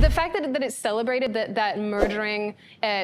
The fact that it's celebrated that murdering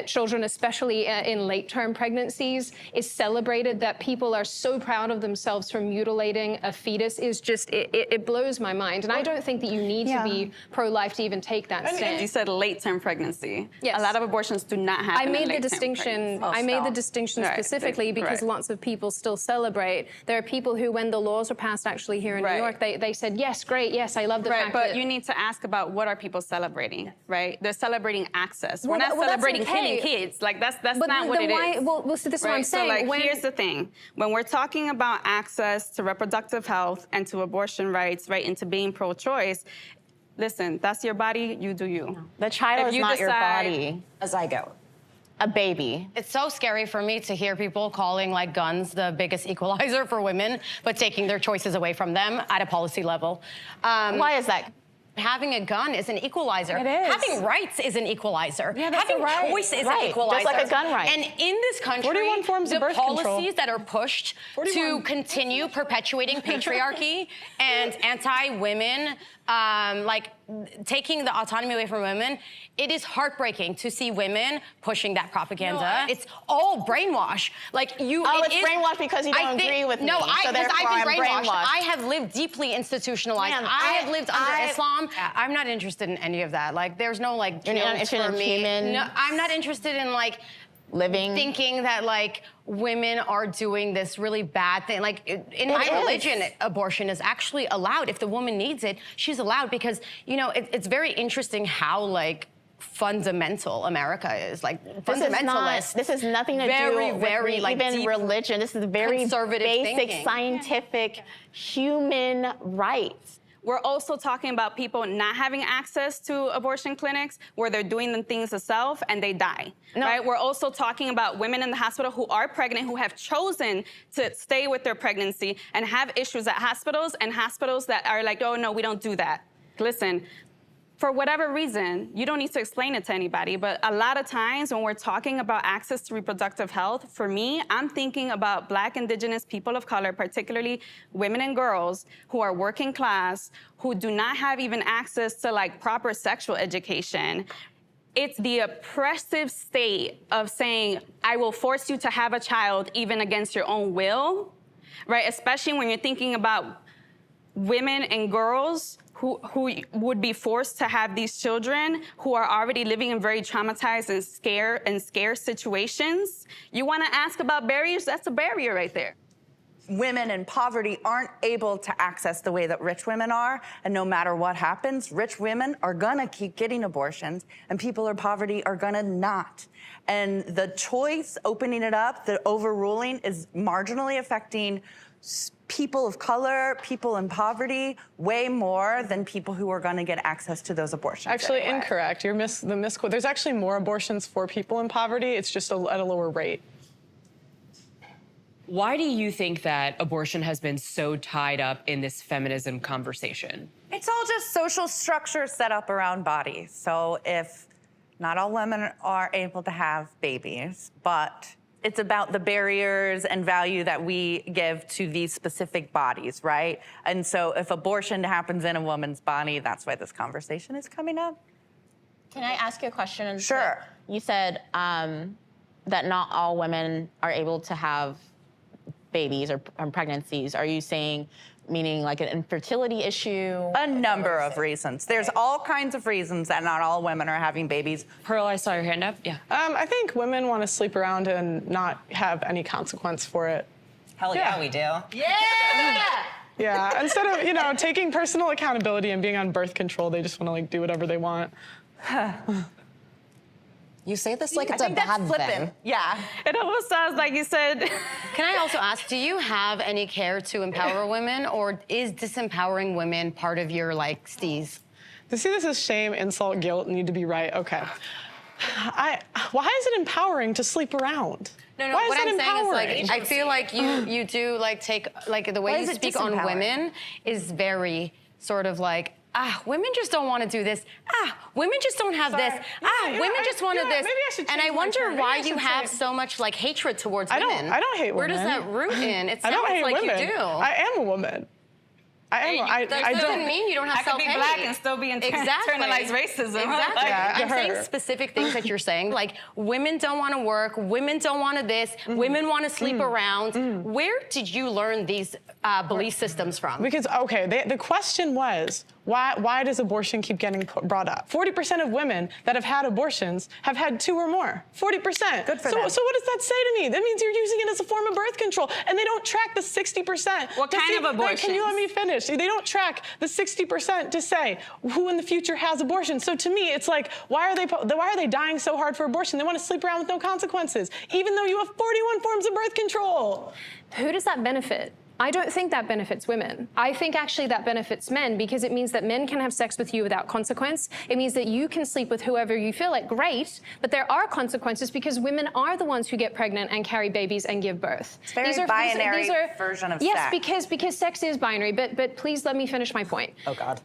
children, especially in late-term pregnancies, is celebrated, that people are so proud of themselves for mutilating a fetus, is just, it blows my mind. And I don't think that you need to be pro-life to even take that stand. You said late-term pregnancy. Yes. A lot of abortions do not happen in late-term distinction. I made the distinction specifically because lots of people still celebrate. There are people who, when the laws were passed actually here in New York, they said, yes, great, yes, I love the fact that... But you need to ask about what are people celebrating, right? They're celebrating access. We're not celebrating killing kids. Like, that's not what it is. Well, so this is what I'm saying. So, like, here's the thing. When we're talking about access to reproductive health and to abortion rights, right, and to being pro-choice, listen, that's your body, you do you. No. The child is not your body. A zygote. A baby. It's so scary for me to hear people calling like guns the biggest equalizer for women, but taking their choices away from them at a policy level. Why is that? Having a gun is an equalizer. It is. Having rights is an equalizer. Yeah, that's Having choice is an equalizer. Just like a gun right. And in this country, 41 forms the of birth policies that are pushed 41. to continue perpetuating patriarchy and anti-women, like taking the autonomy away from women, it is heartbreaking to see women pushing that propaganda. It's all brainwash. Like you. Oh, it's brainwash because you don't agree with me. No, so because I've been brainwashed. brainwashed. I have lived deeply institutionalized. Man, I have lived under Islam. I'm not interested in any of that. Like, there's no like You're not interested in human. No, I'm not interested in like living, thinking that like women are doing this really bad thing. Like in my religion, abortion is actually allowed. If the woman needs it, she's allowed, because you know it's very interesting how like fundamental America is. Like fundamentalist. This is nothing to do with like even religion. This is very conservative basic thinking. Scientific human rights. We're also talking about people not having access to abortion clinics where they're doing the things themselves and they die, right? We're also talking about women in the hospital who are pregnant, who have chosen to stay with their pregnancy and have issues at hospitals, and hospitals that are like, oh, no, we don't do that. Listen, for whatever reason, you don't need to explain it to anybody, but a lot of times when we're talking about access to reproductive health, for me, I'm thinking about Black, Indigenous, people of color, particularly women and girls who are working class, who do not have even access to like proper sexual education. It's the oppressive state of saying, I will force you to have a child even against your own will, right? Especially when you're thinking about women and girls who would be forced to have these children, who are already living in very traumatized and scarce situations. You want to ask about barriers? That's a barrier right there. Women in poverty aren't able to access the way that rich women are, and no matter what happens, rich women are gonna keep getting abortions, and people in poverty are gonna not. And the choice, opening it up, the overruling, is marginally affecting people of color, people in poverty, way more than people who are going to get access to those abortions. Actually, anyway. Incorrect. You're the misquote. There's actually more abortions for people in poverty. It's just at a lower rate. Why do you think that abortion has been so tied up in this feminism conversation? It's all just social structure set up around bodies. So if not all women are able to have babies, but it's about the barriers and value that we give to these specific bodies, right? And so if abortion happens in a woman's body, that's why this conversation is coming up. Can I ask you a question? Sure. You said that not all women are able to have babies or pregnancies. Are you saying, meaning like an infertility issue? A number of reasons. There's all kinds of reasons that not all women are having babies. Pearl, I saw your hand up. Yeah. I think women want to sleep around and not have any consequence for it. Hell yeah, we do. Yeah! Yeah, instead of, you know, taking personal accountability and being on birth control, they just want to like do whatever they want. You say this like it's a bad thing. Yeah. It almost sounds like you said... Can I also ask, do you have any care to empower women, or is disempowering women part of your, like, steez? To see this as shame, insult, guilt, need to be right, okay. Why is it empowering to sleep around? No, Why what is I'm it saying empowering? is, like, I feel like you do, like, take, like, the way you speak on women is very sort of like, women just don't want to do this. Women just don't have this. Women just want to this. Maybe I should and I change my wonder term. why Maybe I you should have say- so much like hatred towards women. I don't hate women. Where does that root in? It I sounds don't hate like women. you do. I am a woman. I That doesn't mean you don't have I could be self-hate. black and still be internalized racism. Exactly. Yeah, I'm saying her. specific things that you're saying, like women don't want to work, women don't want to this, women want to sleep around. Where did you learn these belief systems from? Because, okay, the question was, why does abortion keep getting brought up? 40% of women that have had abortions have had 2 or more. 40%. Good for so, them. So what does that say to me? That means you're using it as a form of birth control, and they don't track the 60%. What to kind see, of abortions? Can you let me finish? They don't track the 60% to say who in the future has abortion. So to me, it's like, why are they dying so hard for abortion? They want to sleep around with no consequences, even though you have 41 forms of birth control. Who does that benefit? I don't think that benefits women. I think actually that benefits men because it means that men can have sex with you without consequence. It means that you can sleep with whoever you feel like, great, but there are consequences because women are the ones who get pregnant and carry babies and give birth. It's a very binary version of sex. Yes, because sex is binary, but please let me finish my point. Oh, God.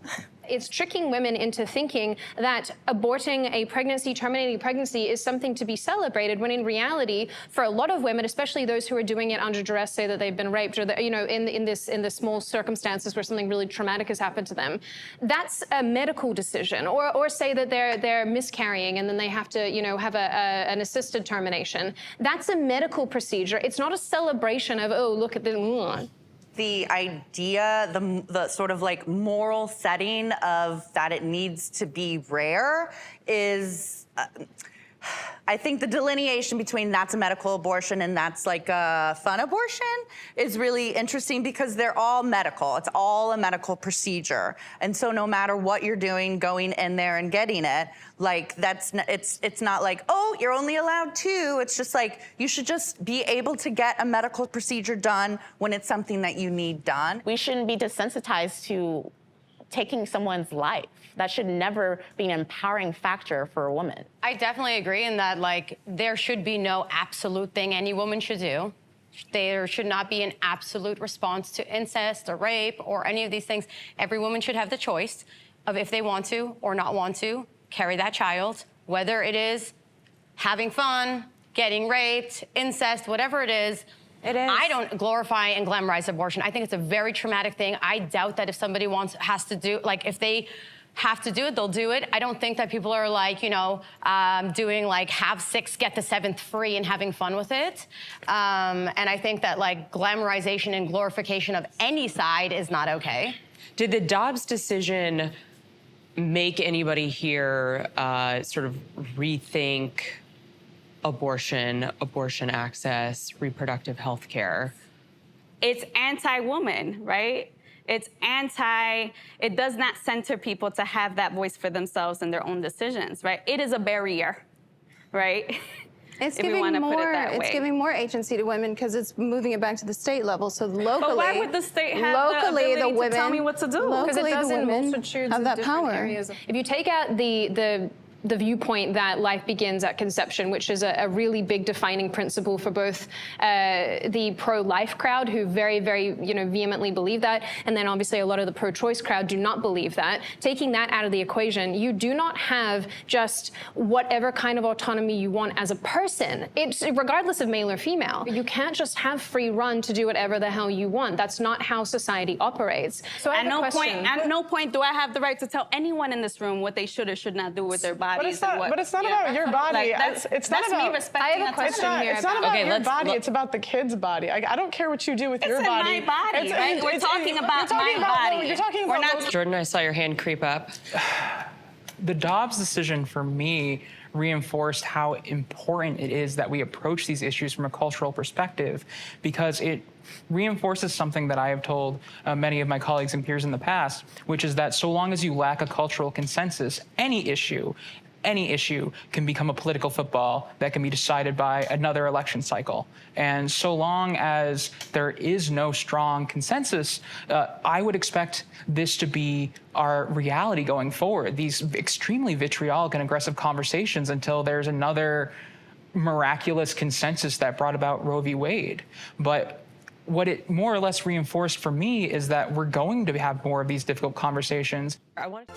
It's tricking women into thinking that aborting a pregnancy, terminating a pregnancy is something to be celebrated, when in reality, for a lot of women, especially those who are doing it under duress, say that they've been raped, or that, you know, in the small circumstances where something really traumatic has happened to them, that's a medical decision. Or say that they're miscarrying and then they have to, you know, have an assisted termination. That's a medical procedure. It's not a celebration of, oh, look at the. The idea, the sort of like moral setting of that it needs to be rare is, I think the delineation between that's a medical abortion and that's like a fun abortion is really interesting because they're all medical. It's all a medical procedure. And so no matter what you're doing, going in there and getting it, like it's not like, oh, you're only allowed 2. It's just like, you should just be able to get a medical procedure done when it's something that you need done. We shouldn't be desensitized to taking someone's life. That should never be an empowering factor for a woman. I definitely agree in that, like, there should be no absolute thing any woman should do. There should not be an absolute response to incest or rape or any of these things. Every woman should have the choice of if they want to or not want to carry that child, whether it is having fun, getting raped, incest, whatever it is. I don't glorify and glamorize abortion. I think it's a very traumatic thing. I doubt that if somebody has to do, like, if they have to do it, they'll do it. I don't think that people are like, you know, doing like have 6, get the 7th free and having fun with it. And I think that like glamorization and glorification of any side is not okay. Did the Dobbs decision make anybody here sort of rethink abortion access, reproductive health care? It's anti-woman, right? It's it does not center people to have that voice for themselves and their own decisions, right? It is a barrier, right? It's if we giving wanna put it more. that way. It's giving more agency to women because it's moving it back to the state level. So locally, But why would the state have the ability to tell me what to do? Because it Locally, does the in women multitudes have of that different power. areas. If you take out the viewpoint that life begins at conception, which is a really big defining principle for both the pro-life crowd, who very, very, you know, vehemently believe that, and then obviously a lot of the pro-choice crowd do not believe that. Taking that out of the equation, you do not have just whatever kind of autonomy you want as a person. It's regardless of male or female. You can't just have free run to do whatever the hell you want. That's not how society operates. So At no point do I have the right to tell anyone in this room what they should or should not do with their bodies. But it's not about your body. Like, it's not that's about me respecting I have a question here. It's not about your body. It's about the kid's body. I don't care what you do with your body. It's my body, right? We're talking about my body. You're talking about. Jordan, I saw your hand creep up. The Dobbs decision for me reinforced how important it is that we approach these issues from a cultural perspective, because it reinforces something that I have told many of my colleagues and peers in the past, which is that so long as you lack a cultural consensus, any issue can become a political football that can be decided by another election cycle. And so long as there is no strong consensus, I would expect this to be our reality going forward, these extremely vitriolic and aggressive conversations until there's another miraculous consensus that brought about Roe v. Wade. But what it more or less reinforced for me is that we're going to have more of these difficult conversations. I want